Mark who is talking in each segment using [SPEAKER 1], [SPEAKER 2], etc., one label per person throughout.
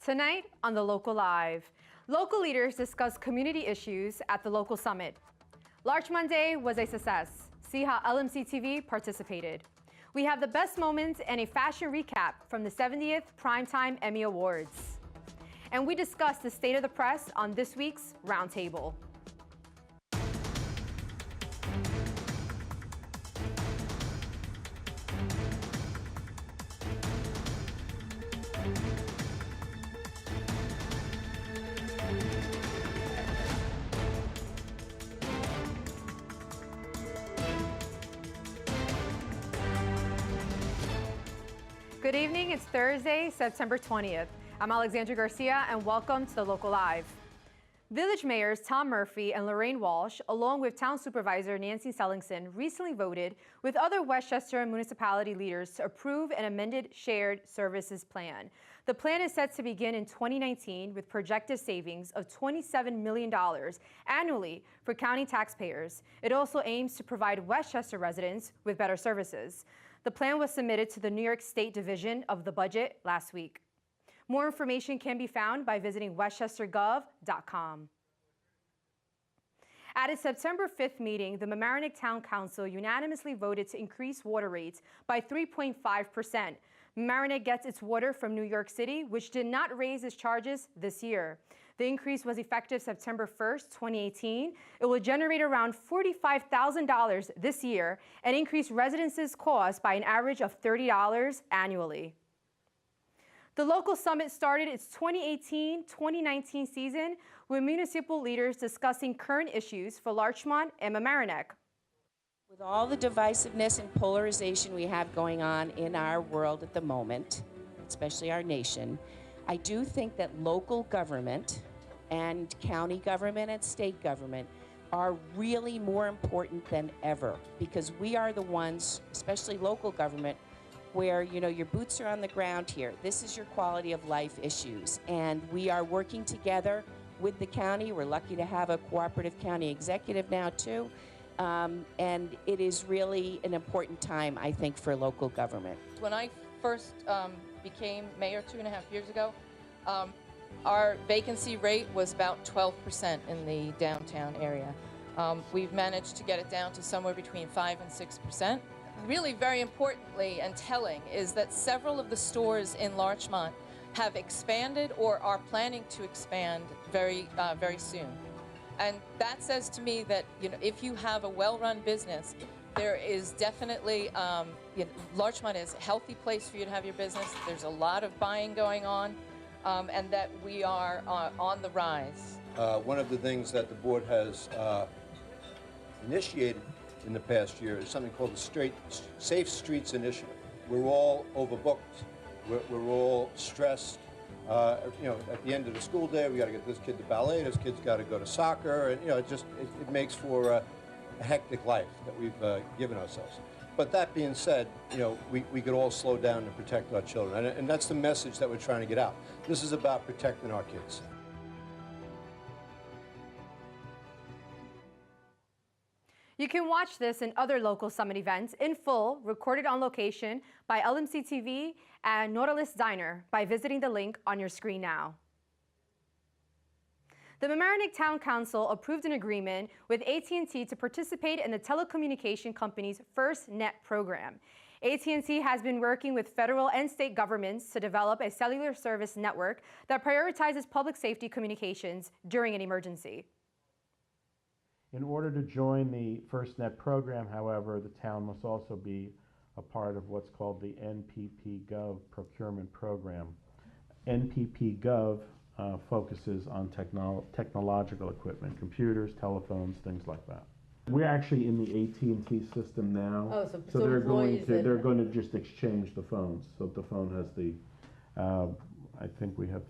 [SPEAKER 1] Tonight on The Local Live, local leaders discuss community issues at the local summit. Larchmont Day was a success. See how LMC TV participated. We have the best moments and a fashion recap from the 70th Primetime Emmy Awards. And we discuss the state of the press on this week's Roundtable. Good evening, it's Thursday, September 20th. I'm Alexandra Garcia and welcome to The Local Live. Village mayors Tom Murphy and Lorraine Walsh, along with Town Supervisor Nancy Sellingson, recently voted with other Westchester municipality leaders to approve an amended shared services plan. The plan is set to begin in 2019 with projected savings of $27 million annually for county taxpayers. It also aims to provide Westchester residents with better services. The plan was submitted to the New York State Division of the Budget last week. More information can be found by visiting westchestergov.com. At its September 5th meeting, the Mamaroneck Town Council unanimously voted to increase water rates by 3.5%. Mamaroneck gets its water from New York City, which did not raise its charges this year. The increase was effective September 1st, 2018. It will generate around $45,000 this year and increase residents' costs by an average of $30 annually. The local summit started its 2018-2019 season with municipal leaders discussing current issues for Larchmont and Mamaroneck.
[SPEAKER 2] With all the divisiveness and polarization we have going on in our world at the moment, especially our nation, I do think that local government and county government and state government are really more important than ever, because we are the ones, especially local government, where your boots are on the ground here. This is your quality of life issues, and we are working together with the county. We're lucky to have a cooperative county executive now too, and it is really an important time, I think, for local government.
[SPEAKER 3] When I first became mayor 2.5 years ago, our vacancy rate was about 12% in the downtown area. We've managed to get it down to somewhere between 5 and 6%. Really very importantly and telling is that several of the stores in Larchmont have expanded or are planning to expand very soon. And that says to me that if you have a well-run business, there is definitely, Larchmont is a healthy place for you to have your business. There's a lot of buying going on, and that we are on the rise.
[SPEAKER 4] One of the things that the board has initiated in the past year is something called the Safe Streets Initiative. We're all overbooked. We're all stressed. At the end of the school day, we got to get this kid to ballet, this kid's got to go to soccer, and it makes for a hectic life that we've given ourselves. But that being said, we could all slow down and protect our children, and that's the message that we're trying to get out. This is about protecting our kids.
[SPEAKER 1] You can watch this and other local summit events in full, recorded on location by LMC TV and Nautilus Diner by visiting the link on your screen now. The Mamaroneck Town Council approved an agreement with AT&T to participate in the telecommunication company's FirstNet program. AT&T has been working with federal and state governments to develop a cellular service network that prioritizes public safety communications during an emergency.
[SPEAKER 5] In order to join the FirstNet program, however, the town must also be a part of what's called the NPP-Gov procurement program. NPP-Gov focuses on technological equipment, computers, telephones, things like that. We're actually in the AT&T system now, so they're going to just exchange the phones. So the phone has the, I think we have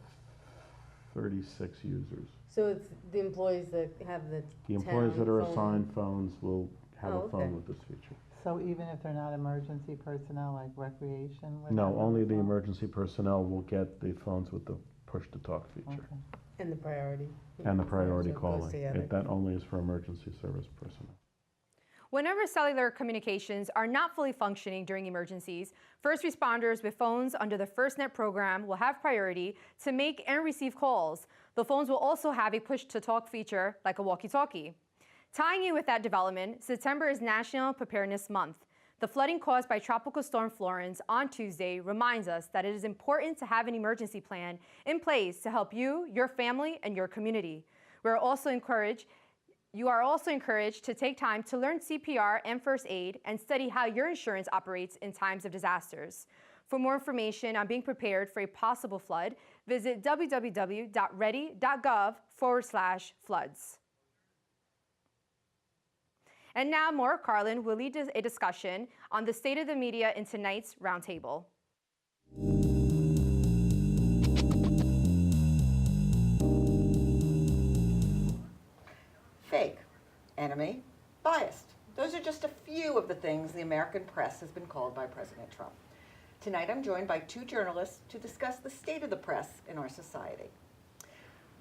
[SPEAKER 5] 36 users.
[SPEAKER 6] So it's the employees that have the
[SPEAKER 5] employees that are
[SPEAKER 6] phone.
[SPEAKER 5] assigned phones will have a phone with this feature.
[SPEAKER 7] So even if they're not emergency personnel, like recreation?
[SPEAKER 5] No, only the emergency personnel will get the phones with the push-to-talk feature.
[SPEAKER 7] Okay.
[SPEAKER 6] And the priority.
[SPEAKER 5] and the priority
[SPEAKER 6] So it goes
[SPEAKER 5] calling.
[SPEAKER 6] together.
[SPEAKER 5] That only is for emergency service personnel.
[SPEAKER 1] Whenever cellular communications are not fully functioning during emergencies, first responders with phones under the FirstNet program will have priority to make and receive calls. The phones will also have a push-to-talk feature like a walkie-talkie. Tying in with that development, September is National Preparedness Month. The flooding caused by Tropical Storm Florence on Tuesday reminds us that it is important to have an emergency plan in place to help you, your family, and your community. You are also encouraged to take time to learn CPR and first aid and study how your insurance operates in times of disasters. For more information on being prepared for a possible flood, visit www.ready.gov/floods. And now Maura Carlin will lead a discussion on the state of the media in tonight's roundtable.
[SPEAKER 8] Fake, enemy, biased. Those are just a few of the things the American press has been called by President Trump. Tonight I'm joined by two journalists to discuss the state of the press in our society.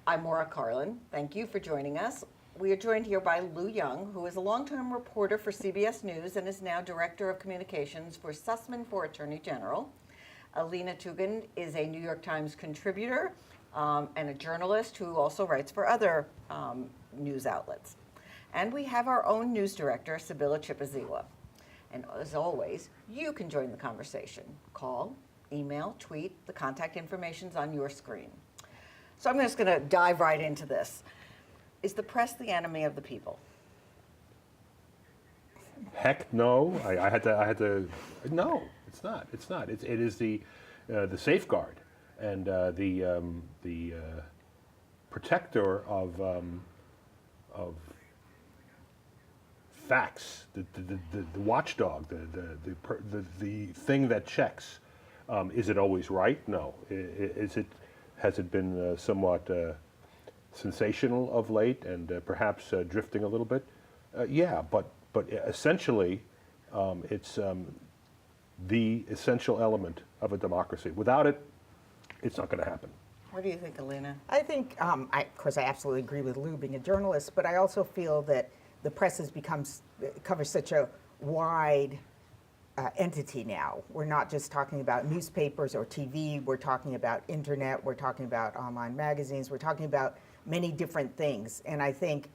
[SPEAKER 8] I'm Maura Carlin. Thank you for joining us. We are joined here by Lou Young, who is a longtime reporter for CBS News and is now Director of Communications for Sussman for Attorney General. Alina Tugend is a New York Times contributor and a journalist who also writes for other news outlets. And we have our own news director, Sibylla Chipaziwa. And as always, you can join the conversation. Call, email, tweet, the contact information's on your screen. So I'm just going to dive right into this. Is the press the enemy of the people?
[SPEAKER 9] Heck no. I had to. No, it's not. It's not. It is the safeguard and the protector of facts. The watchdog. The thing that checks. Is it always right? No. Has it been somewhat sensational of late and perhaps drifting a little bit? Yeah, but essentially, it's the essential element of a democracy. Without it, it's not going to happen.
[SPEAKER 8] What do you think, Alina?
[SPEAKER 10] I think, of course, I absolutely agree with Lou being a journalist, but I also feel that the press has covers such a wide entity now. We're not just talking about newspapers or TV, we're talking about internet, we're talking about online magazines, we're talking about many different things. And I think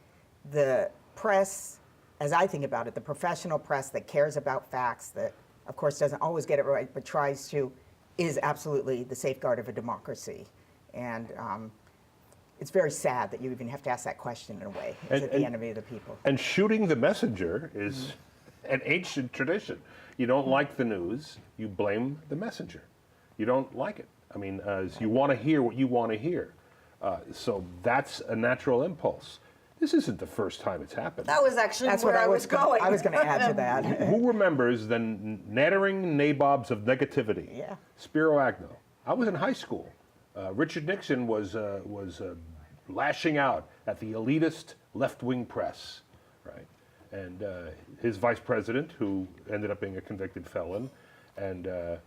[SPEAKER 10] the press, as I think about it, the professional press that cares about facts, that of course doesn't always get it right, but tries to, is absolutely the safeguard of a democracy. And it's very sad that you even have to ask that question in a way. Is it the enemy of the people?
[SPEAKER 9] And shooting the messenger is an ancient tradition. You don't like the news, you blame the messenger. You don't like it. I mean, you want to hear what you want to hear. So that's a natural impulse. This isn't the first time it's happened.
[SPEAKER 8] That was actually where I was going.
[SPEAKER 10] I was going to add to that.
[SPEAKER 9] Who remembers the nattering nabobs of negativity?
[SPEAKER 10] Yeah.
[SPEAKER 9] Spiro Agnew. I was in high school. Richard Nixon was lashing out at the elitist left-wing press, right? And his vice president, who ended up being a convicted felon, and the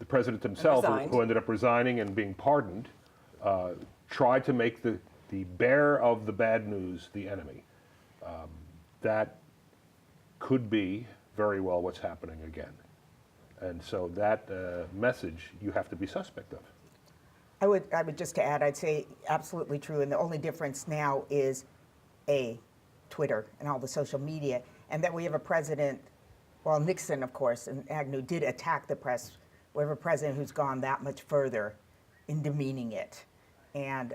[SPEAKER 9] president himself, who ended up resigning and being pardoned, tried to make the bearer of the bad news the enemy. That could be very well what's happening again. And so that message you have to be suspect of.
[SPEAKER 10] I would just to add, I'd say absolutely true. And the only difference now is Twitter and all the social media, and that we have a president, well, Nixon, of course, and Agnew did attack the press. We have a president who's gone that much further in demeaning it. And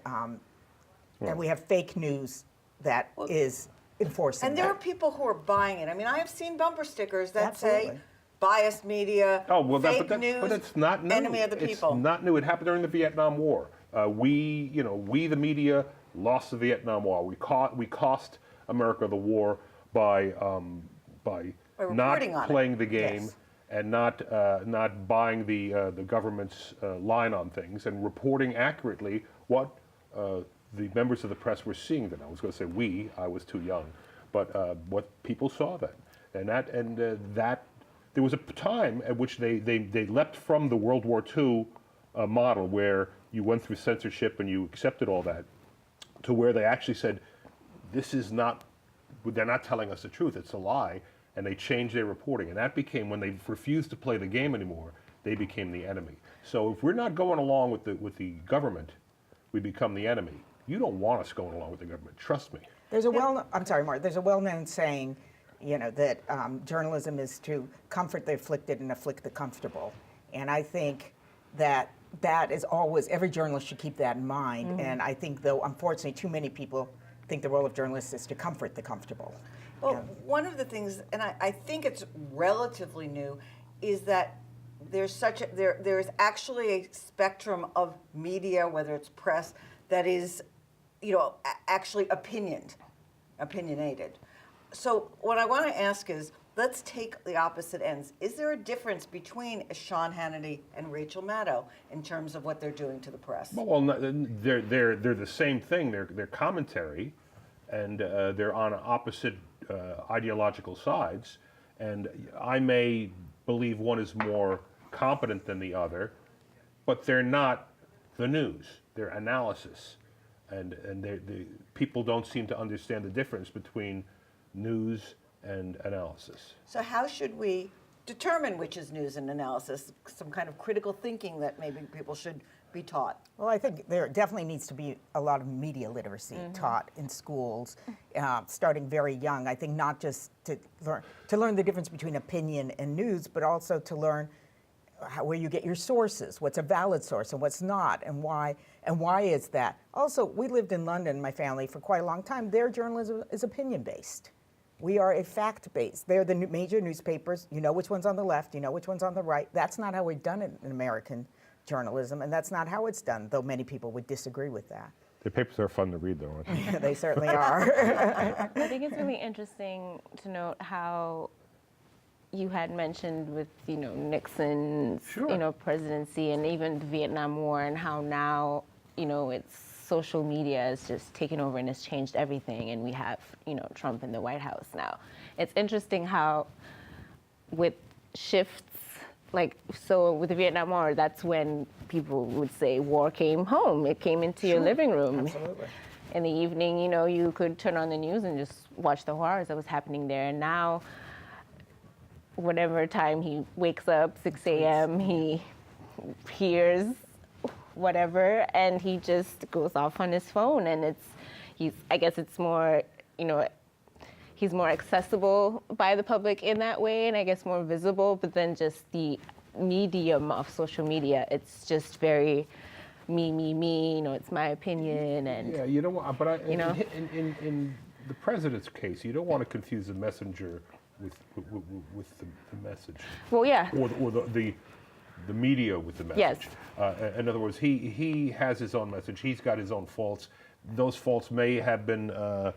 [SPEAKER 10] we have fake news that is enforcing
[SPEAKER 8] And there
[SPEAKER 10] that.
[SPEAKER 8] are people who are buying it. I mean, I have seen bumper stickers that say
[SPEAKER 10] Absolutely.
[SPEAKER 8] biased media, fake news,
[SPEAKER 9] but it's not new.
[SPEAKER 8] enemy of the people.
[SPEAKER 9] It's not new. It happened during the Vietnam War. We the media, lost the Vietnam War. We cost America the war by not
[SPEAKER 8] reporting on it.
[SPEAKER 9] playing the game.
[SPEAKER 10] Yes.
[SPEAKER 9] And not buying the government's line on things and reporting accurately what the members of the press were seeing then. I was going to say I was too young, but what people saw then. And that there was a time at which they leapt from the World War II model where you went through censorship and you accepted all that, to where they actually said, this is not, they're not telling us the truth, it's a lie, and they changed their reporting. And that became, when they refused to play the game anymore, they became the enemy. So if we're not going along with the government, we become the enemy. You don't want us going along with the government, trust me.
[SPEAKER 10] There's a I'm sorry, Mark, there's a well-known saying, you know, that journalism is to comfort the afflicted and afflict the comfortable. And I think that that is always, every journalist should keep that in mind. And I think, though, unfortunately, too many people think the role of journalists is to comfort the comfortable.
[SPEAKER 8] Well, one of the things, and I think it's relatively new, is that there's there's actually a spectrum of media, whether it's press, that is, you know, actually opinionated. So what I want to ask is, let's take the opposite ends. Is there a difference between Sean Hannity and Rachel Maddow in terms of what they're doing to the press?
[SPEAKER 9] Well, they're the same thing. They're commentary, and they're on opposite ideological sides. And I may believe one is more competent than the other, but they're not the news. They're analysis, and the people don't seem to understand the difference between news and analysis.
[SPEAKER 8] So how should we determine which is news and analysis? Some kind of critical thinking that maybe people should be taught.
[SPEAKER 10] Well, I think there definitely needs to be a lot of media literacy taught in schools, starting very young. I think not just to learn the difference between opinion and news, but also to learn where you get your sources, what's a valid source and what's not, and why is that. Also, we lived in London, my family, for quite a long time. Their journalism is opinion-based. We are a fact-based. They're the major newspapers. You know which one's on the left, you know which one's on the right. That's not how we've done it in American journalism, and that's not how it's done, though many people would disagree with that.
[SPEAKER 9] The papers are fun to read, though, aren't they?
[SPEAKER 10] They certainly are.
[SPEAKER 11] I think it's really interesting to note how you had mentioned with, you know, Nixon's, you know, presidency and even the Vietnam War, and how now, you know, it's social media has just taken over and has changed everything, and we have, you know, Trump in the White House now. It's interesting how with shifts, like, so with the Vietnam War, that's when people would say war came home. It came into your living room.
[SPEAKER 10] Absolutely.
[SPEAKER 11] In the evening, you know, you could turn on the news and just watch the horrors that was happening there. And now, whatever time he wakes up, 6 a.m., he hears whatever, and he just goes off on his phone. And I guess it's more, you know, he's more accessible by the public in that way, and I guess more visible, but then just the medium of social media, it's just very me, you know, it's my opinion, and
[SPEAKER 9] Yeah, you don't want, but
[SPEAKER 11] you know?
[SPEAKER 9] in the president's case, you don't want to confuse the messenger with the message.
[SPEAKER 11] Well, yeah.
[SPEAKER 9] Or the media with the message.
[SPEAKER 11] Yes.
[SPEAKER 9] In other words, he has his own message. He's got his own faults. Those faults may have been the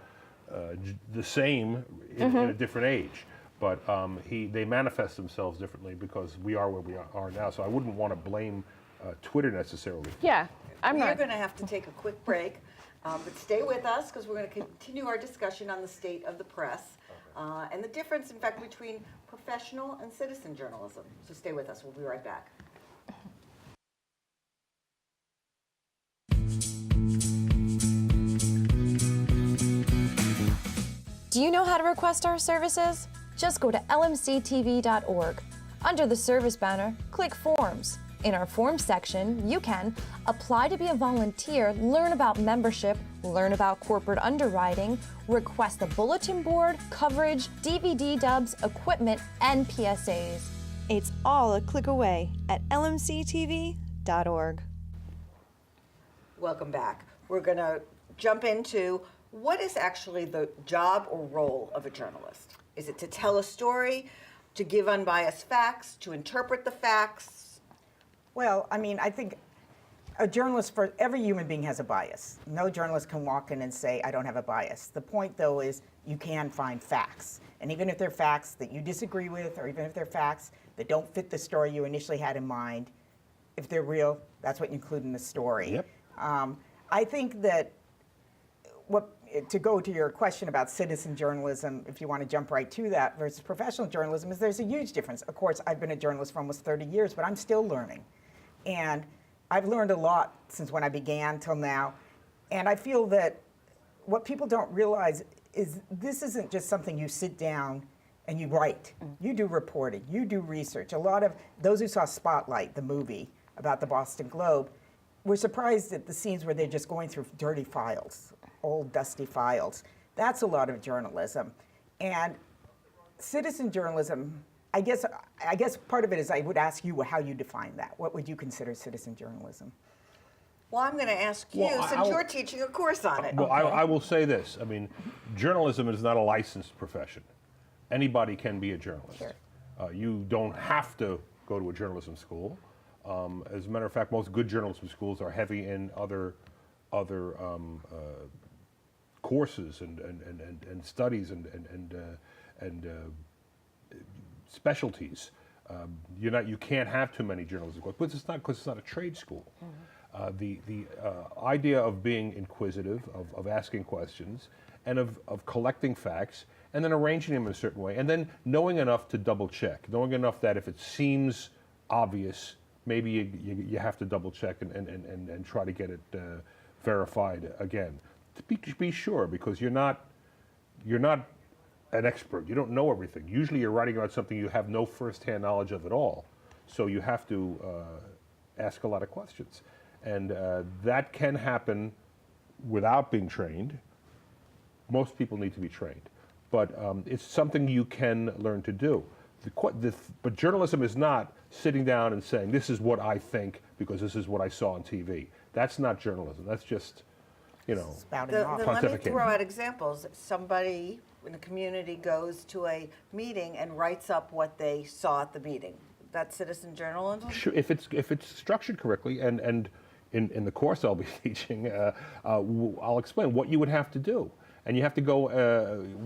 [SPEAKER 9] same in a different age, but they manifest themselves differently because we are where we are now. So I wouldn't want to blame Twitter necessarily.
[SPEAKER 11] Yeah,
[SPEAKER 8] We're going to have to take a quick break, but stay with us because we're going to continue our discussion on the state of the press and the difference, in fact, between professional and citizen journalism. So stay with us. We'll be right back.
[SPEAKER 12] Do you know how to request our services? Just go to lmctv.org. Under the service banner, click Forms. In our Forms section, you can apply to be a volunteer, learn about membership, learn about corporate underwriting, request a bulletin board, coverage, DVD dubs, equipment, and PSAs.
[SPEAKER 13] It's all a click away at lmctv.org.
[SPEAKER 8] Welcome back. We're going to jump into what is actually the job or role of a journalist? Is it to tell a story, to give unbiased facts, to interpret the facts?
[SPEAKER 10] Well, I mean, I think a journalist, for every human being has a bias. No journalist can walk in and say, I don't have a bias. The point, though, is you can find facts. And even if they're facts that you disagree with, or even if they're facts that don't fit the story you initially had in mind, if they're real, that's what you include in the story.
[SPEAKER 9] Yep.
[SPEAKER 10] I think that to go to your question about citizen journalism, if you want to jump right to that, versus professional journalism, is there's a huge difference. Of course, I've been a journalist for almost 30 years, but I'm still learning. And I've learned a lot since when I began till now. And I feel that what people don't realize is this isn't just something you sit down and you write. You do reporting, you do research. A lot of those who saw Spotlight, the movie about the Boston Globe, were surprised at the scenes where they're just going through dirty files, old dusty files. That's a lot of journalism. And citizen journalism, I guess part of it is I would ask you how you define that. What would you consider citizen journalism?
[SPEAKER 8] Well, I'm going to ask you, since you're teaching a course on it.
[SPEAKER 9] Well, I will say this. I mean, journalism is not a licensed profession. Anybody can be a journalist.
[SPEAKER 10] Sure.
[SPEAKER 9] You don't have to go to a journalism school. As a matter of fact, most good journalism schools are heavy in other courses and studies and specialties. You can't have too many journalism schools, but it's not because it's not a trade school. The idea of being inquisitive, of asking questions, and of collecting facts, and then arranging them in a certain way, and then knowing enough to double check, knowing enough that if it seems obvious, maybe you have to double check and try to get it verified again. To be sure, because you're not an expert. You don't know everything. Usually you're writing about something you have no first-hand knowledge of at all. So you have to ask a lot of questions. And that can happen without being trained. Most people need to be trained. But it's something you can learn to do. But journalism is not sitting down and saying, this is what I think because this is what I saw on TV. That's not journalism. That's just,
[SPEAKER 8] Then let me throw out examples. Somebody in the community goes to a meeting and writes up what they saw at the meeting. That's citizen journalism?
[SPEAKER 9] Sure, if it's structured correctly, and in the course I'll be teaching, I'll explain what you would have to do. And you have to go,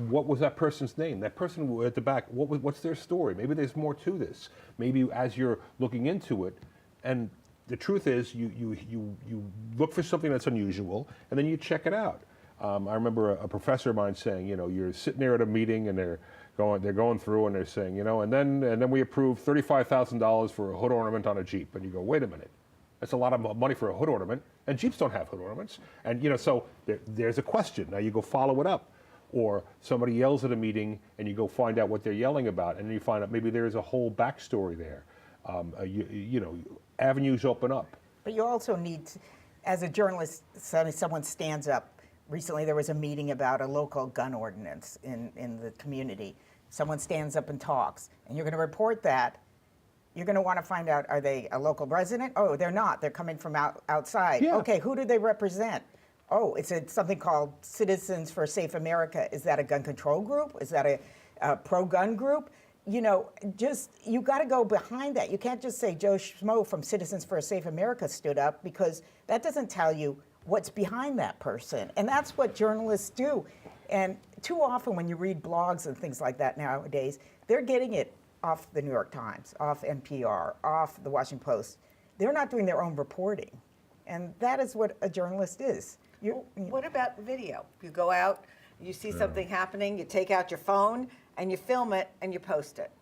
[SPEAKER 9] what was that person's name? That person at the back, what's their story? Maybe there's more to this. Maybe as you're looking into it, and the truth is you look for something that's unusual, and then you check it out. I remember a professor of mine saying, you're sitting there at a meeting, and they're going through, and they're saying, and then we approved $35,000 for a hood ornament on a Jeep. And you go, wait a minute. That's a lot of money for a hood ornament, and Jeeps don't have hood ornaments. And so there's a question. Now you go follow it up, or somebody yells at a meeting, and you go find out what they're yelling about, and then you find out maybe there's a whole backstory there. Avenues open up.
[SPEAKER 10] But you also need, as a journalist, someone stands up. Recently, there was a meeting about a local gun ordinance in the community. Someone stands up and talks, and you're going to report that. You're going to want to find out, are they a local resident? Oh, they're not. They're coming from outside. Yeah. Okay, who do they represent? Oh, it's something called Citizens for a Safe America. Is that a gun control group? Is that a pro-gun group? You got to go behind that. You can't just say Joe Schmo from Citizens for a Safe America stood up, because that doesn't tell you what's behind that person. And that's what journalists do. And too often when you read blogs and things like that nowadays, they're getting it off the New York Times, off NPR, off the Washington Post. They're not doing their own reporting. And that is what a journalist is.
[SPEAKER 8] What about video? You go out, you see something happening, you take out your phone, and you film it, and you post it.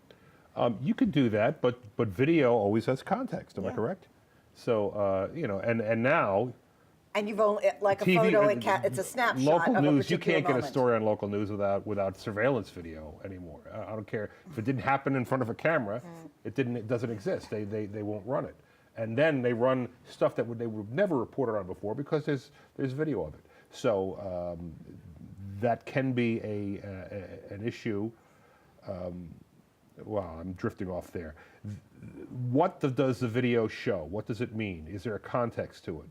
[SPEAKER 9] You could do that, but video always has context, am I correct? So, and now...
[SPEAKER 8] And you've only, like a photo, it's a snapshot
[SPEAKER 9] local
[SPEAKER 8] of a
[SPEAKER 9] news,
[SPEAKER 8] particular
[SPEAKER 9] you can't
[SPEAKER 8] moment.
[SPEAKER 9] get a story on local news without surveillance video anymore. I don't care if it didn't happen in front of a camera, it doesn't exist. They won't run it, and then they run stuff that they would never reported on before because there's video of it. So that can be an issue. Wow, I'm drifting off there. What does the video show? What does it mean? Is there a context to it?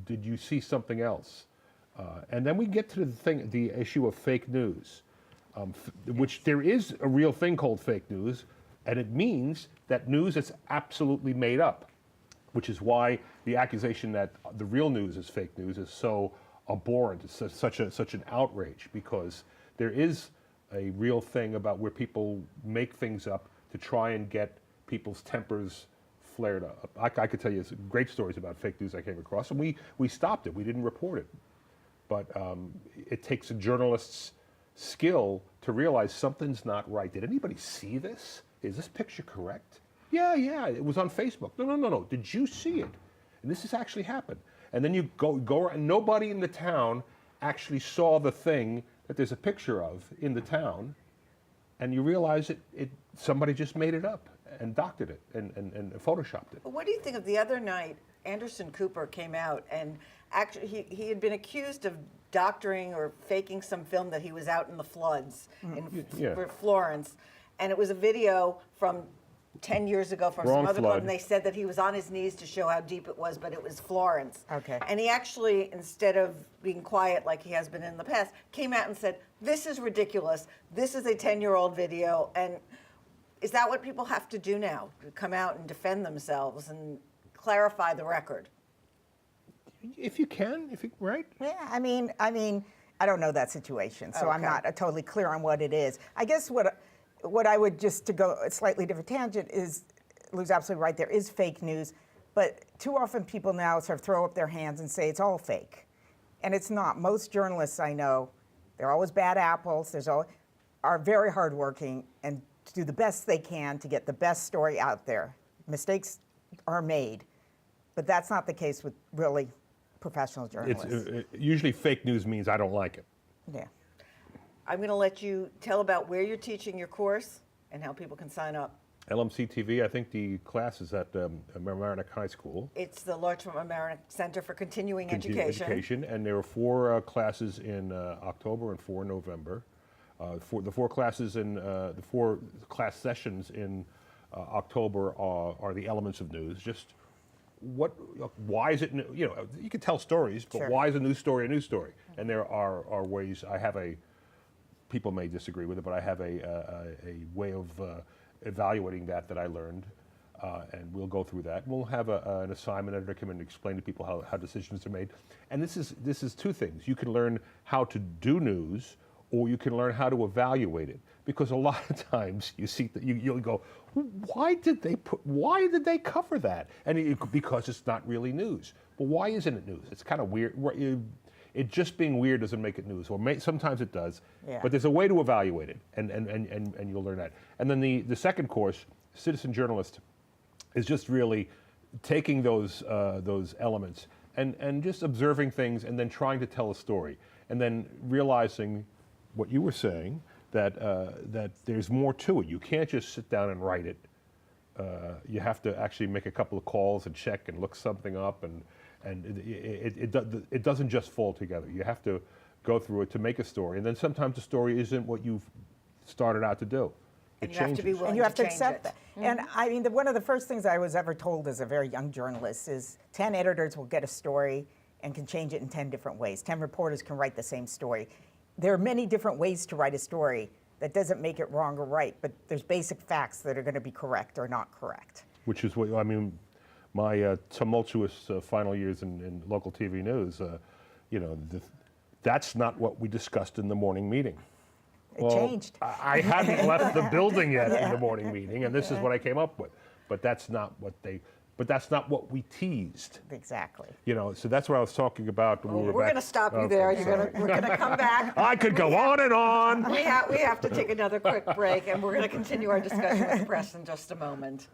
[SPEAKER 9] Did you see something else? And then we get to the issue of fake news, which there is a real thing called fake news, and it means that news is absolutely made up, which is why the accusation that the real news is fake news is so abhorrent. It's such an outrage, because there is a real thing about where people make things up to try and get people's tempers flared up. I could tell you some great stories about fake news I came across, and we stopped it. We didn't report it. But it takes a journalist's skill to realize something's not right. Did anybody see this? Is this picture correct? Yeah, it was on Facebook. No. Did you see it? And this has actually happened. And then you go and nobody in the town actually saw the thing that there's a picture of in the town, and you realize somebody just made it up and doctored it and photoshopped it.
[SPEAKER 8] Well, what do you think of the other night? Anderson Cooper came out, and actually he had been accused of doctoring or faking some film that he was out in the floods for Florence, and it was a video from 10 years ago from some other club, and they said that he was on his knees to show how deep it was, but it was Florence.
[SPEAKER 10] Okay.
[SPEAKER 8] And he actually, instead of being quiet like he has been in the past, came out and said, "This is ridiculous. This is a 10-year-old video." And is that what people have to do now? Come out and defend themselves and clarify the record?
[SPEAKER 9] If you can, right?
[SPEAKER 10] Yeah, I mean, I don't know that situation, so I'm not totally clear on what it is. I guess what I would, just to go a slightly different tangent, is Lou's absolutely right. There is fake news, but too often people now sort of throw up their hands and say it's all fake, and it's not. Most journalists I know, they're always bad apples. Are very hardworking and do the best they can to get the best story out there. Mistakes are made, but that's not the case with really professional journalists.
[SPEAKER 9] Usually fake news means I don't like it.
[SPEAKER 10] Yeah.
[SPEAKER 8] I'm going to let you tell about where you're teaching your course and how people can sign up.
[SPEAKER 9] LMC TV, I think the class is at Mamaroneck High School.
[SPEAKER 8] It's the Lordstown Mamaroneck Center for Continuing Education.
[SPEAKER 9] And there are 4 classes in October and 4 in November. The 4 classes in the 4 class sessions in October are the elements of news. Just why is it? You can tell stories, but why is a news story a news story? And there are ways. People may disagree with it, but I have a way of evaluating that I learned, and we'll go through that. We'll have an assignment editor come in and explain to people how decisions are made. And this is 2 things. You can learn how to do news, or you can learn how to evaluate it. Because a lot of times you see that you'll go, why did they cover that? And because it's not really news. But why isn't it news? It's kind of weird. It just being weird doesn't make it news. Or sometimes it does. Yeah. But there's a way to evaluate it, and you'll learn that. And then the second course, Citizen Journalist, is just really taking those elements and just observing things and then trying to tell a story. And then realizing what you were saying, that there's more to it. You can't just sit down and write it. You have to actually make a couple of calls and check and look something up, and it doesn't just fall together. You have to go through it to make a story, and then sometimes the story isn't what you've started out to do.
[SPEAKER 8] And you have to be willing
[SPEAKER 10] and you have to
[SPEAKER 8] change
[SPEAKER 10] accept
[SPEAKER 8] it.
[SPEAKER 10] that. And I mean, one of the first things I was ever told as a very young journalist is 10 editors will get a story and can change it in 10 different ways. 10 reporters can write the same story. There are many different ways to write a story. That doesn't make it wrong or right, but there's basic facts that are going to be correct or not correct.
[SPEAKER 9] Which is what, I mean, my tumultuous final years in local TV news, that's not what we discussed in the morning meeting.
[SPEAKER 10] It changed.
[SPEAKER 9] I hadn't left the building yet in the morning meeting, and this is what I came up with. But that's not what we teased.
[SPEAKER 10] Exactly.
[SPEAKER 9] So that's what I was talking about.
[SPEAKER 8] We're going to stop you there. We're going to come back.
[SPEAKER 9] I could go on and on.
[SPEAKER 8] We have to take another quick break, and we're going to continue our discussion with the press in just a moment.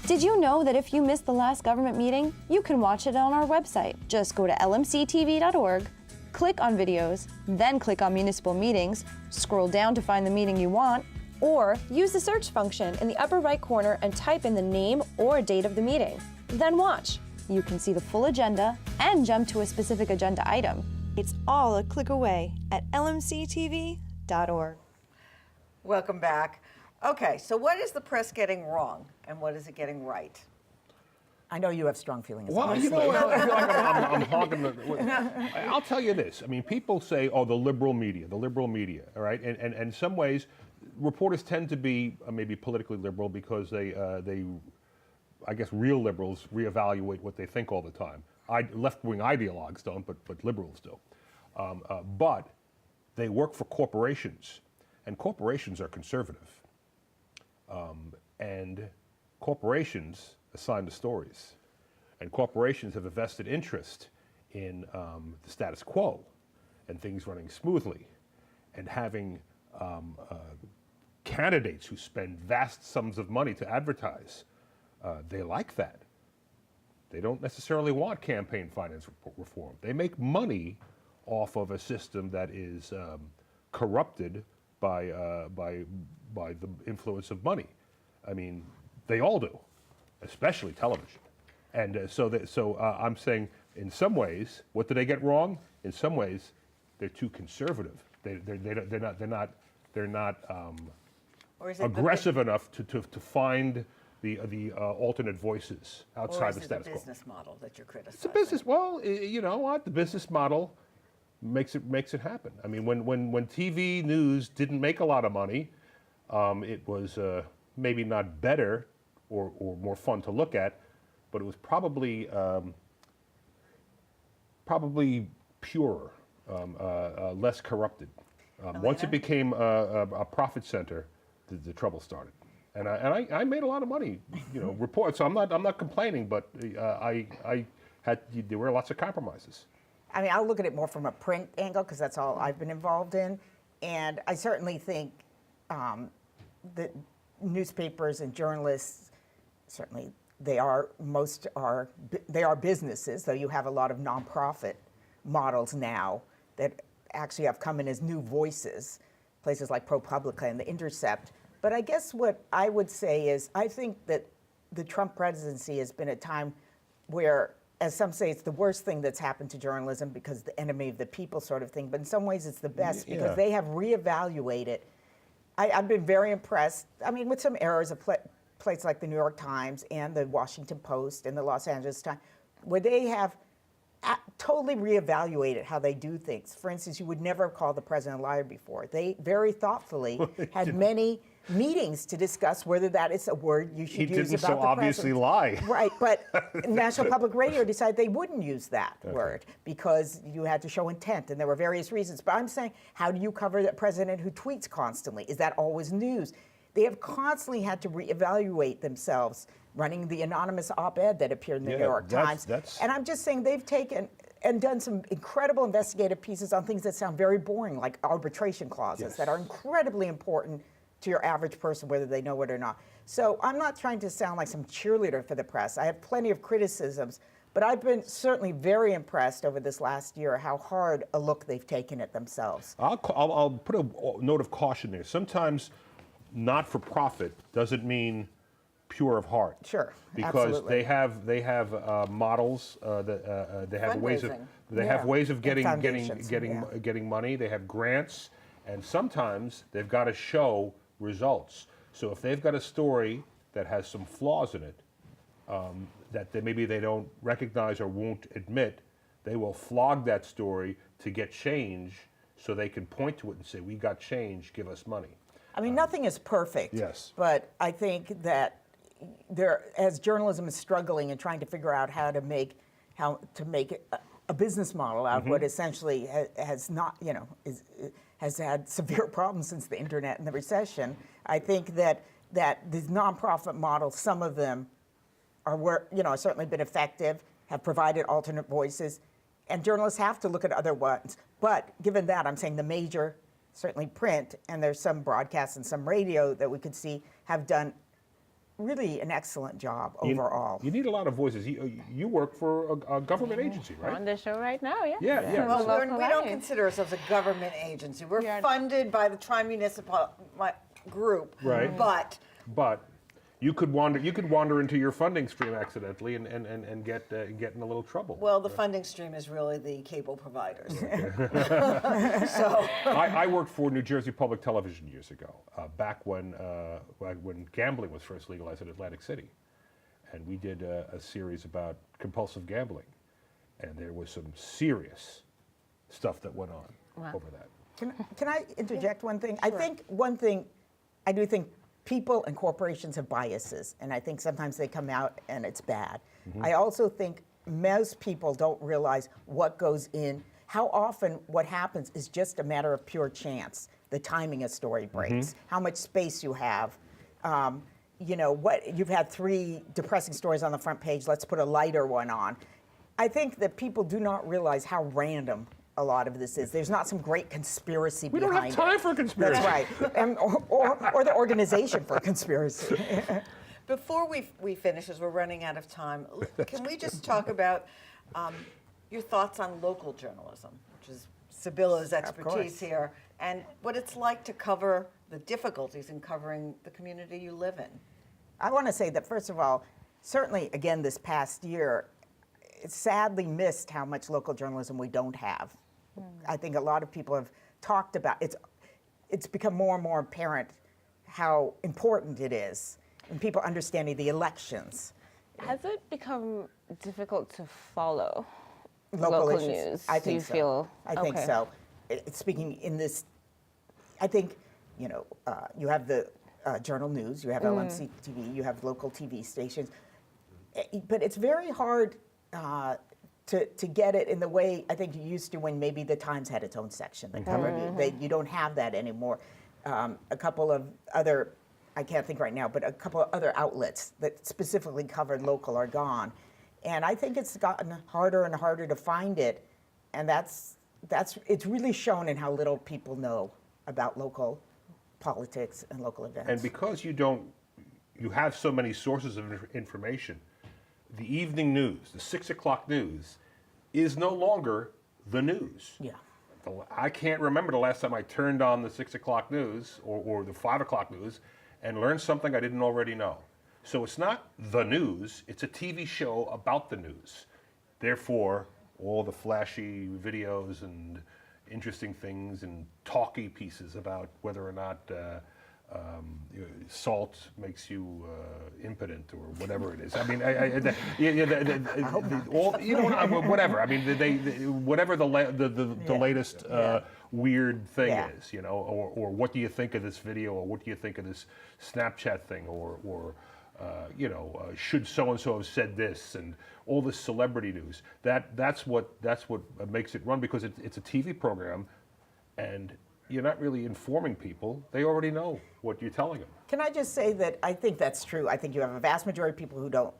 [SPEAKER 12] Did you know that if you missed the last government meeting, you can watch it on our website? Just go to lmctv.org, click on videos, then click on municipal meetings, scroll down to find the meeting you want, or use the search function in the upper right corner and type in the name or date of the meeting. Then watch. You can see the full agenda and jump to a specific agenda item.
[SPEAKER 13] It's all a click away at lmctv.org.
[SPEAKER 8] Welcome back. Okay, so what is the press getting wrong, and what is it getting right?
[SPEAKER 10] I know you have strong feelings.
[SPEAKER 9] Well, I feel like I'm hogging I'll tell you this. I mean, people say, the liberal media, all right? And in some ways, reporters tend to be maybe politically liberal because they, I guess, real liberals reevaluate what they think all the time. Left-wing ideologues don't, but liberals do. But they work for corporations, and corporations are conservative. And corporations assign the stories, and corporations have a vested interest in the status quo and things running smoothly, and having candidates who spend vast sums of money to advertise. They like that. They don't necessarily want campaign finance reform. They make money off of a system that is corrupted by the influence of money. I mean, they all do, especially television. And so I'm saying, in some ways, what do they get wrong? In some ways, they're too conservative. They're not
[SPEAKER 8] Or is it
[SPEAKER 9] aggressive enough to find the alternate voices outside the status
[SPEAKER 8] Or is it the
[SPEAKER 9] quo.
[SPEAKER 8] business model that you're criticizing?
[SPEAKER 9] It's a business. Well, you know what? The business model makes it happen. I mean, when TV news didn't make a lot of money, it was maybe not better or more fun to look at, but it was probably purer, less corrupted. Once it became a profit center, the trouble started. And I made a lot of money, you know, reports. So I'm not complaining, but there were lots of compromises.
[SPEAKER 10] I mean, I'll look at it more from a print angle because that's all I've been involved in. And I certainly think that newspapers and journalists, certainly they are businesses, though you have a lot of nonprofit models now that actually have come in as new voices, places like ProPublica and The Intercept. But I guess what I would say is I think that the Trump presidency has been a time where, as some say, it's the worst thing that's happened to journalism because the enemy of the people sort of thing. But in some ways, it's the best because they have reevaluated. I've been very impressed, I mean, with some errors of places like the New York Times and the Washington Post and the Los Angeles Times, where they have totally reevaluated how they do things. For instance, you would never have called the president a liar before. They very thoughtfully had many meetings to discuss whether that is a word you should use about the president.
[SPEAKER 9] He didn't so obviously lie.
[SPEAKER 10] Right, but National Public Radio decided they wouldn't use that word because you had to show intent, and there were various reasons. But I'm saying, how do you cover the president who tweets constantly? Is that always news? They have constantly had to reevaluate themselves, running the anonymous op-ed that appeared in the New York Times. And I'm just saying they've taken and done some incredible investigative pieces on things that sound very boring, like arbitration clauses that are incredibly important to your average person, whether they know it or not. So I'm not trying to sound like some cheerleader for the press. I have plenty of criticisms, but I've been certainly very impressed over this last year how hard a look they've taken at themselves.
[SPEAKER 9] I'll put a note of caution there. Sometimes not-for-profit doesn't mean pure of heart.
[SPEAKER 10] Sure,
[SPEAKER 9] because
[SPEAKER 10] absolutely.
[SPEAKER 9] they have models that they have ways of getting money. They have grants, and sometimes they've got to show results. So if they've got a story that has some flaws in it that maybe they don't recognize or won't admit, they will flog that story to get change, so they can point to it and say, "We got change. Give us money."
[SPEAKER 10] I mean, nothing is perfect.
[SPEAKER 9] Yes.
[SPEAKER 10] But I think that as journalism is struggling and trying to figure out how to make a business model out of what essentially has not, has had severe problems since the internet and the recession. I think that these nonprofit models, some of them are certainly been effective, have provided alternate voices, and journalists have to look at other ones. But given that, I'm saying the major, certainly print, and there's some broadcasts and some radio that we could see have done really an excellent job overall.
[SPEAKER 9] You need a lot of voices. You work for a government agency, right?
[SPEAKER 11] We're on the show right now, yeah.
[SPEAKER 9] Yeah.
[SPEAKER 8] Well, we don't consider ourselves a government agency. We're funded by the Tri-Municipal Group.
[SPEAKER 9] Right.
[SPEAKER 8] But
[SPEAKER 9] you could wander into your funding stream accidentally and get in a little trouble.
[SPEAKER 8] Well, the funding stream is really the cable providers.
[SPEAKER 9] So I worked for New Jersey Public Television years ago, back when gambling was first legalized in Atlantic City, and we did a series about compulsive gambling, and there was some serious stuff that went on over that.
[SPEAKER 10] Can I interject one thing? Sure. I think one thing, I do think people and corporations have biases, and I think sometimes they come out and it's bad. I also think most people don't realize what goes in, how often what happens is just a matter of pure chance. The timing a story breaks, how much space you have. You've had 3 depressing stories on the front page, let's put a lighter one on. I think that people do not realize how random a lot of this is. There's not some great conspiracy
[SPEAKER 9] We
[SPEAKER 10] behind
[SPEAKER 9] don't have time
[SPEAKER 10] it.
[SPEAKER 9] for conspiracy.
[SPEAKER 10] That's right. Or the organization for conspiracy.
[SPEAKER 8] Before we finish, as we're running out of time, can we just talk about your thoughts on local journalism, which is Sibylla's expertise here, and what it's like to cover the difficulties in covering the community you live in?
[SPEAKER 10] I want to say that, first of all, certainly, again, this past year, it's sadly missed how much local journalism we don't have. I think a lot of people have talked about it's become more and more apparent how important it is, and people understanding the elections.
[SPEAKER 11] Has it become difficult to follow
[SPEAKER 10] Local issues.
[SPEAKER 11] news?
[SPEAKER 10] I think
[SPEAKER 11] Do you
[SPEAKER 10] so.
[SPEAKER 11] feel?
[SPEAKER 10] I think
[SPEAKER 11] okay.
[SPEAKER 10] so. Speaking in this, I think, you know, you have the Journal News, you have LMC TV, you have local TV stations, but it's very hard to get it in the way I think you used to when maybe the Times had its own section that covered it. You don't have that anymore. A couple of other, I can't think right now, but a couple of other outlets that specifically covered local are gone. And I think it's gotten harder and harder to find it. And it's really shown in how little people know about local politics and local events.
[SPEAKER 9] And because you have so many sources of information, the evening news, the 6 o'clock news, is no longer the news.
[SPEAKER 10] Yeah.
[SPEAKER 9] I can't remember the last time I turned on the 6 o'clock news or the 5 o'clock news and learned something I didn't already know. So it's not the news, it's a TV show about the news. Therefore, all the flashy videos and interesting things and talky pieces about whether or not salt makes you impotent or whatever it is. I mean, whatever. I mean, whatever the latest weird thing is, you know, or what do you think of this video, or what do you think of this Snapchat thing, or you know, should so and so have said this, and all this celebrity news. That's what makes it run, because it's a TV program, and you're not really informing people. They already know what you're telling them.
[SPEAKER 10] Can I just say that I think that's true. I think you have a vast majority of people who don't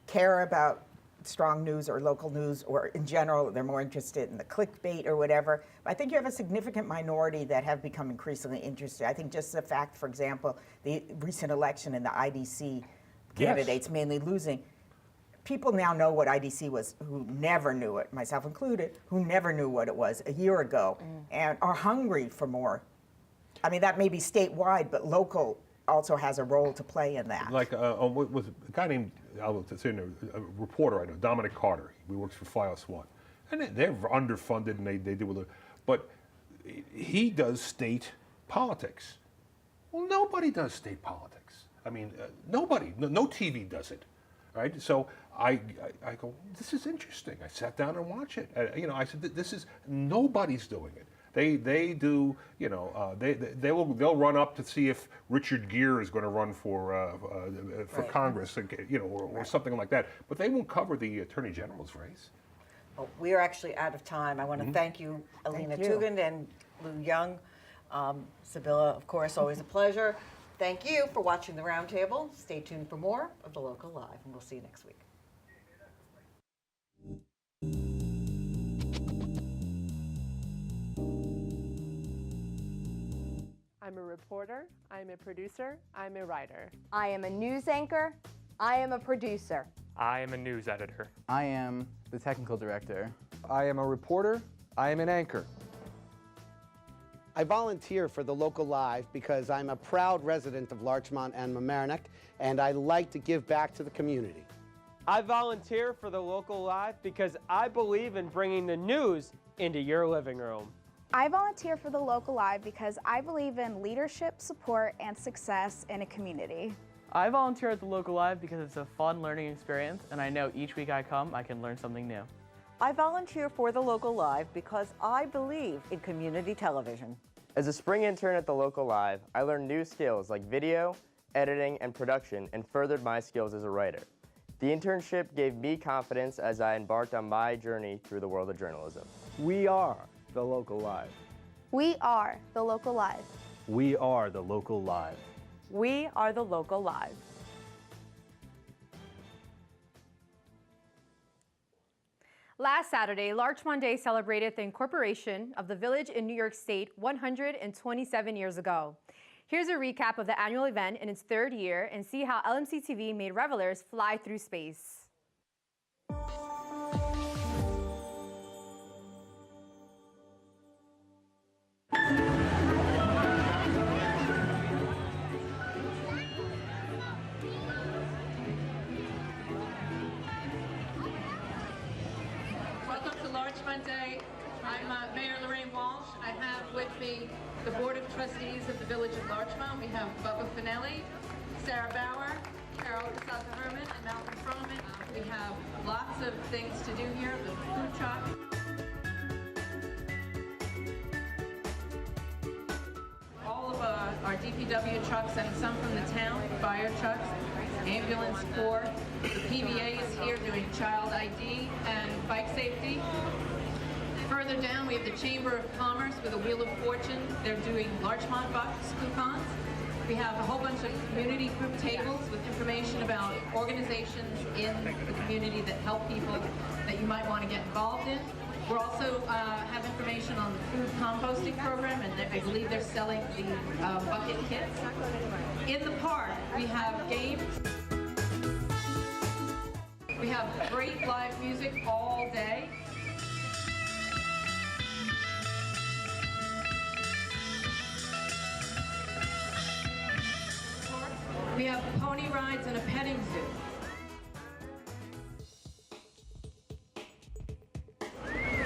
[SPEAKER 10] care about strong news or local news, or in general, they're more interested in the clickbait or whatever. But I think you have a significant minority that have become increasingly interested. I think just the fact, for example, the recent election and the IDC candidates mainly losing, people now know what IDC was, who never knew it, myself included, who never knew what it was a year ago, and are hungry for more. I mean, that may be statewide, but local also has a role to play in that.
[SPEAKER 9] Like was a guy named, a reporter I know, Dominic Carter. He works for FiOS One, and they're underfunded, and they deal with it. But he does state politics. Well, nobody does state politics. I mean, nobody. No TV does it, right? So I go, this is interesting. I sat down and watched it. You know, I said, this is, nobody's doing it. They do, you know, they'll run up to see if Richard Gere is going to run for Congress, you know, or something like that. But they won't cover the Attorney General's race.
[SPEAKER 8] Well, we are actually out of time. I want to thank you, Alina Tugend and Lou Young. Sibylla, of course, always a pleasure. Thank you for watching the Roundtable. Stay tuned for more of The Local Live, and we'll see you next week.
[SPEAKER 14] I'm a reporter, I'm a producer, I'm a writer.
[SPEAKER 15] I am a news anchor, I am a producer.
[SPEAKER 16] I am a news editor.
[SPEAKER 17] I am the technical director.
[SPEAKER 18] I am a reporter, I am an anchor.
[SPEAKER 19] I volunteer for The Local Live because I'm a proud resident of Larchmont and Mamaroneck, and I like to give back to the community.
[SPEAKER 20] I volunteer for The Local Live because I believe in bringing the news into your living room.
[SPEAKER 21] I volunteer for The Local Live because I believe in leadership, support, and success in a community.
[SPEAKER 22] I volunteer at The Local Live because it's a fun learning experience, and I know each week I come, I can learn something new.
[SPEAKER 23] I volunteer for The Local Live because I believe in community television.
[SPEAKER 24] As a spring intern at The Local Live, I learned new skills like video, editing, and production, and furthered my skills as a writer. The internship gave me confidence as I embarked on my journey through the world of journalism.
[SPEAKER 17] We are The Local Live.
[SPEAKER 21] We are The Local Live.
[SPEAKER 17] We are The Local Live.
[SPEAKER 14] We are The Local Live.
[SPEAKER 1] Last Saturday, Larchmont Day celebrated the incorporation of the village in New York State 127 years ago. Here's a recap of the annual event in its third year and see how LMC TV made revelers fly through space.
[SPEAKER 2] Welcome to Larchmont Day. I'm Mayor Lorraine Walsh. I have with me the Board of Trustees of the Village of Larchmont. We have Bubba Finelli, Sarah Bauer, Carol Casasa-Herman, and Malcolm Froman. We have lots of things to do here. The food truck. All of our DPW trucks and some from the town, fire trucks, ambulance corps. The PVA is here doing child ID and bike safety. Further down, we have the Chamber of Commerce with a Wheel of Fortune. They're doing Larchmont Bucks coupons. We have a whole bunch of community group tables with information about organizations in the community that help people that you might want to get involved in. We're also have information on the food composting program, and I believe they're selling the bucket kits. In the park, we have games. We have great live music all day. We have pony rides and a petting zoo.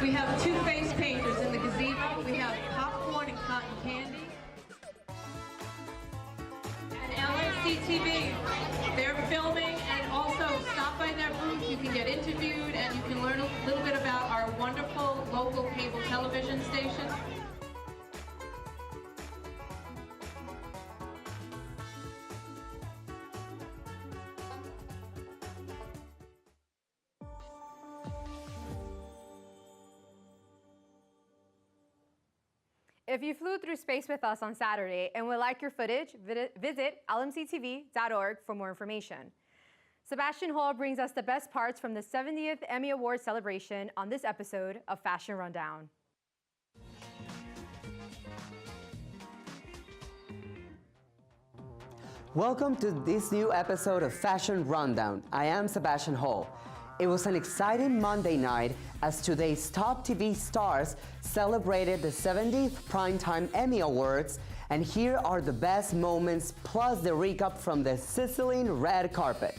[SPEAKER 2] We have two face painters in the gazebo. We have popcorn and cotton candy. And LMC TV, they're filming, and also stop by their booth. You can get interviewed and you can learn a little bit about our wonderful local cable television station.
[SPEAKER 1] If you flew through space with us on Saturday and would like your footage, visit lmctv.org for more information. Sebastian Hall brings us the best parts from the 70th Emmy Awards celebration on this episode of Fashion Rundown.
[SPEAKER 3] Welcome to this new episode of Fashion Rundown. I am Sebastian Hall. It was an exciting Monday night as today's top TV stars celebrated the 70th Primetime Emmy Awards, and here are the best moments plus the recap from the sizzling red carpet.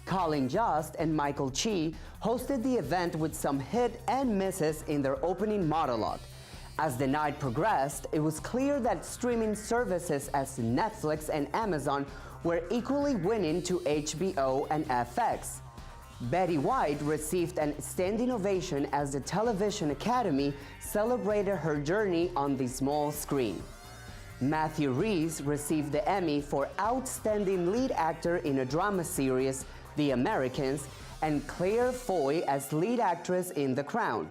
[SPEAKER 3] Colin Jost and Michael Chi hosted the event with some hit and misses in their opening monologue. As the night progressed, it was clear that streaming services as Netflix and Amazon were equally winning to HBO and FX. Betty White received an standing ovation as the Television Academy celebrated her journey on the small screen. Matthew Rhys received the Emmy for Outstanding Lead Actor in a Drama Series, The Americans, and Claire Foy as Lead Actress in The Crown.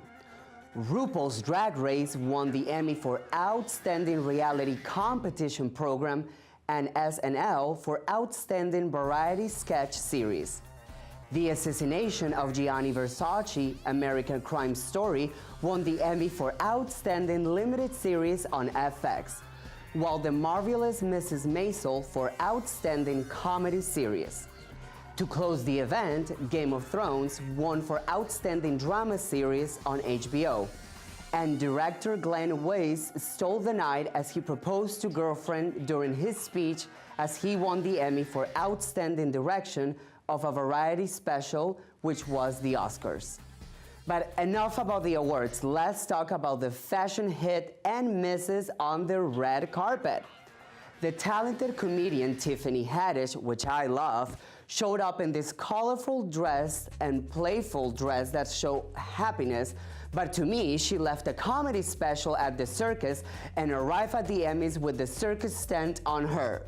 [SPEAKER 3] RuPaul's Drag Race won the Emmy for Outstanding Reality Competition Program and SNL for Outstanding Variety Sketch Series. The Assassination of Gianni Versace, American Crime Story, won the Emmy for Outstanding Limited Series on FX, while The Marvelous Mrs. Maisel for Outstanding Comedy Series. To close the event, Game of Thrones won for Outstanding Drama Series on HBO. And director Glenn Weiss stole the night as he proposed to girlfriend during his speech as he won the Emmy for Outstanding Direction of a variety special, which was the Oscars. But enough about the awards. Let's talk about the fashion hit and misses on the red carpet. The talented comedian Tiffany Haddish, which I love, showed up in this colorful dress and playful dress that show happiness, but to me, she left a comedy special at the circus and arrived at the Emmys with the circus tent on her.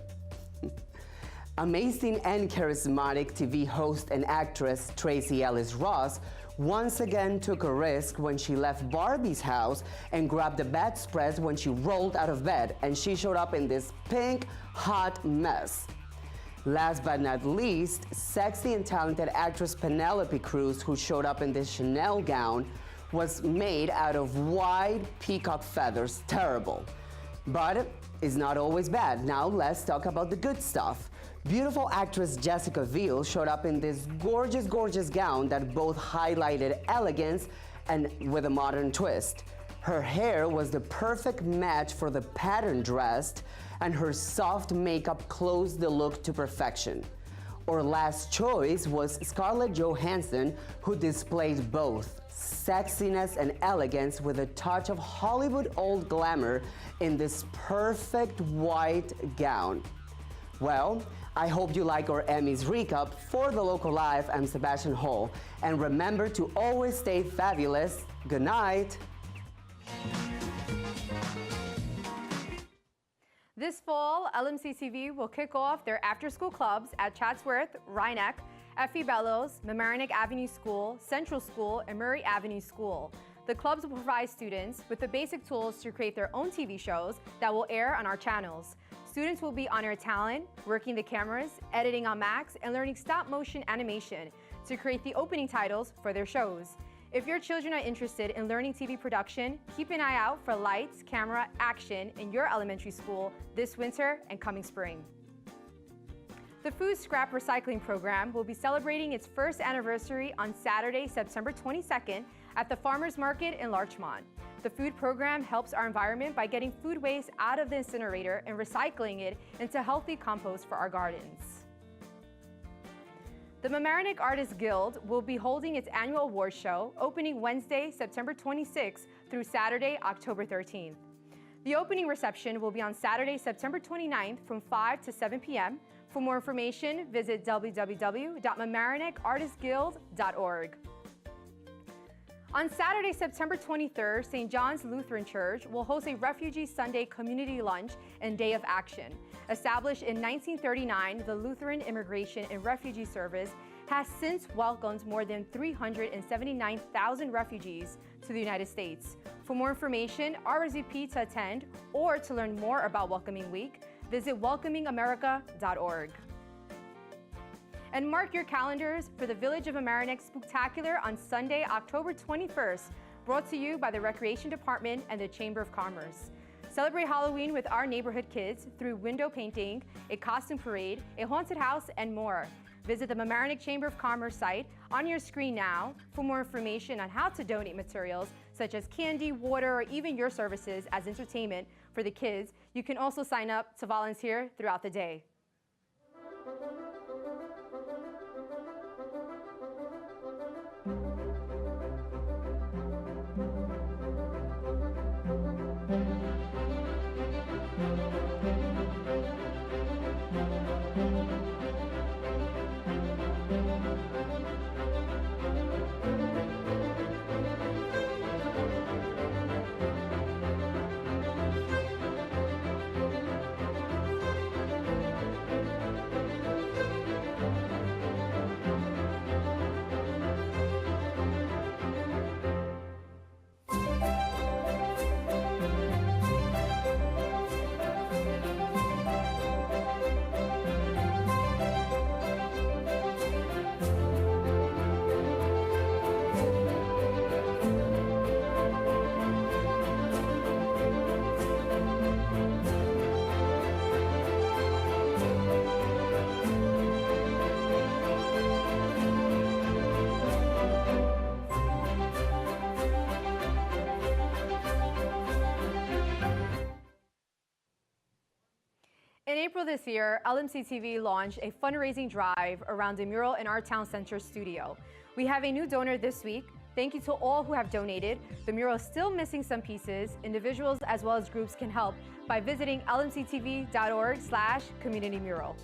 [SPEAKER 3] Amazing and charismatic TV host and actress Tracee Ellis Ross once again took a risk when she left Barbie's house and grabbed the bedspreads when she rolled out of bed, and she showed up in this pink hot mess. Last but not least, sexy and talented actress Penelope Cruz, who showed up in this Chanel gown, was made out of white peacock feathers. Terrible. But it's not always bad. Now let's talk about the good stuff. Beautiful actress Jessica Biel showed up in this gorgeous, gorgeous gown that both highlighted elegance and with a modern twist. Her hair was the perfect match for the pattern dress, and her soft makeup closed the look to perfection. Our last choice was Scarlett Johansson, who displayed both sexiness and elegance with a touch of Hollywood old glamour in this perfect white gown. Well, I hope you like our Emmys recap. For The Local Live, I'm Sebastian Hall. And remember to always stay fabulous. Good night.
[SPEAKER 1] This fall, LMC TV will kick off their after-school clubs at Chatsworth, Rhinebeck, Effie Bellows, Mamaroneck Avenue School, Central School, and Murray Avenue School. The clubs will provide students with the basic tools to create their own TV shows that will air on our channels. Students will be honoring talent, working the cameras, editing on Max, and learning stop-motion animation to create the opening titles for their shows. If your children are interested in learning TV production, keep an eye out for lights, camera, action in your elementary school this winter and coming spring. The Food Scrap Recycling Program will be celebrating its first anniversary on Saturday, September 22nd at the Farmers Market in Larchmont. The food program helps our environment by getting food waste out of the incinerator and recycling it into healthy compost for our gardens. The Mamaroneck Artists Guild will be holding its annual award show opening Wednesday, September 26th through Saturday, October 13th. The opening reception will be on Saturday, September 29th from 5 to 7 p.m. For more information, visit www.mamaroneckartistsguild.org. On Saturday, September 23rd, St. John's Lutheran Church will host a Refugee Sunday community lunch and day of action. Established in 1939, the Lutheran Immigration and Refugee Service has since welcomed more than 379,000 refugees to the United States. For more information, RSVP to attend, or to learn more about Welcoming Week, visit welcomingamerica.org. And mark your calendars for the Village of Mamaroneck Spooktacular on Sunday, October 21st, brought to you by the Recreation Department and the Chamber of Commerce. Celebrate Halloween with our neighborhood kids through window painting, a costume parade, a haunted house, and more. Visit the Mamaroneck Chamber of Commerce site on your screen now for more information on how to donate materials such as candy, water, or even your services as entertainment for the kids. You can also sign up to volunteer throughout the day. In April this year, LMC TV launched a fundraising drive around a mural in our town center studio. We have a new donor this week. Thank you to all who have donated. The mural is still missing some pieces. Individuals as well as groups can help by visiting lmctv.org/communitymural.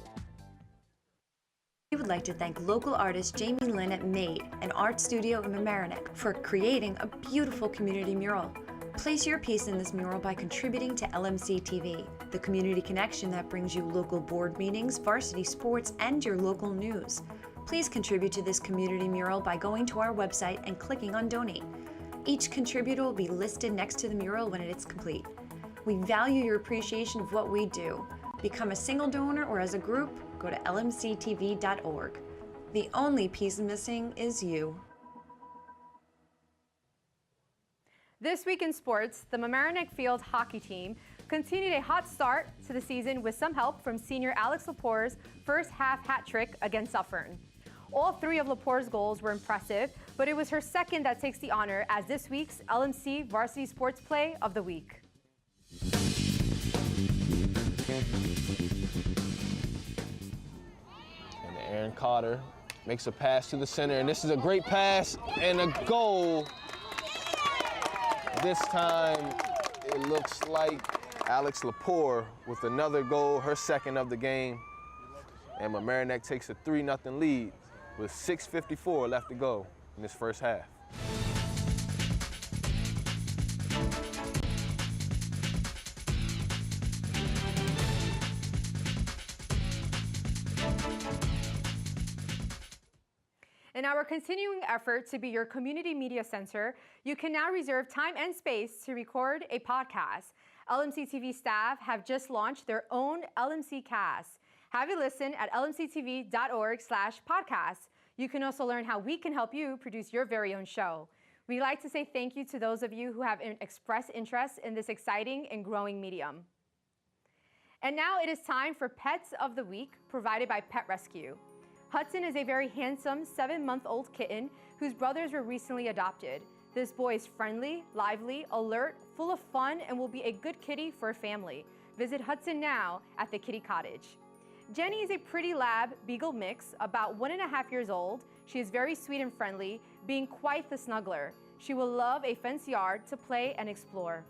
[SPEAKER 4] We would like to thank local artist Jamie Lynn at Made, an art studio in Mamaroneck, for creating a beautiful community mural. Place your piece in this mural by contributing to LMC TV, the community connection that brings you local board meetings, varsity sports, and your local news. Please contribute to this community mural by going to our website and clicking on Donate. Each contributor will be listed next to the mural when it is complete. We value your appreciation of what we do. Become a single donor or as a group, go to lmctv.org. The only piece missing is you.
[SPEAKER 1] This week in sports, the Mamaroneck Field hockey team continued a hot start to the season with some help from senior Alex Lepore's first half hat trick against Suffern. All three of Lepore's goals were impressive, but it was her second that takes the honor as this week's LMC Varsity Sports Play of the Week.
[SPEAKER 5] And Aaron Carter makes a pass to the center, and this is a great pass and a goal. This time, it looks like Alex Lepore with another goal, her second of the game. And Mamaroneck takes a 3-0 lead with 6:54 left to go in this first half.
[SPEAKER 1] In our continuing effort to be your community media center, you can now reserve time and space to record a podcast. LMC TV staff have just launched their own LMC Cast. Have a listen at lmctv.org/podcast. You can also learn how we can help you produce your very own show. We'd like to say thank you to those of you who have expressed interest in this exciting and growing medium. And now it is time for Pets of the Week, provided by Pet Rescue. Hudson is a very handsome 7-month-old kitten whose brothers were recently adopted. This boy is friendly, lively, alert, full of fun, and will be a good kitty for a family. Visit Hudson now at the Kitty Cottage. Jenny is a pretty lab beagle mix, about 1.5 years old. She is very sweet and friendly, being quite the snuggler. She will love a fenced yard to play and explore.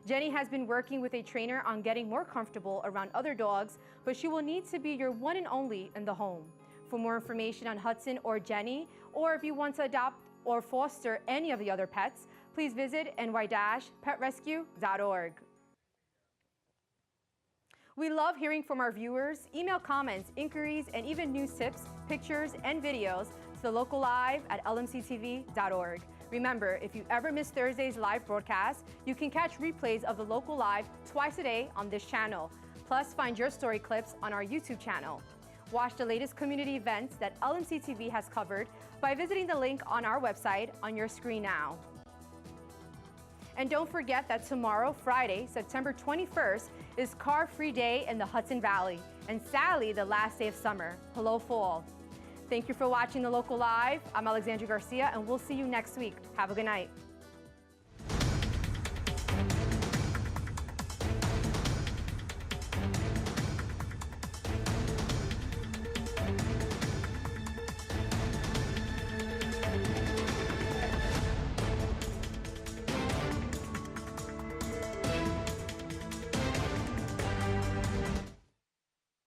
[SPEAKER 1] Jenny has been working with a trainer on getting more comfortable around other dogs, but she will need to be your one and only in the home. For more information on Hudson or Jenny, or if you want to adopt or foster any of the other pets, please visit ny-petrescue.org. We love hearing from our viewers. Email comments, inquiries, and even news tips, pictures, and videos to the Local Live at lmctv.org. Remember, if you ever miss Thursday's live broadcast, you can catch replays of the Local Live twice a day on this channel. Plus, find your story clips on our YouTube channel. Watch the latest community events that LMC TV has covered by visiting the link on our website on your screen now. And don't forget that tomorrow, Friday, September 21st, is Car-Free Day in the Hudson Valley, and sadly, the last day of summer. Hello, fall. Thank you for watching The Local Live. I'm Alexandra Garcia, and we'll see you next week. Have a good night.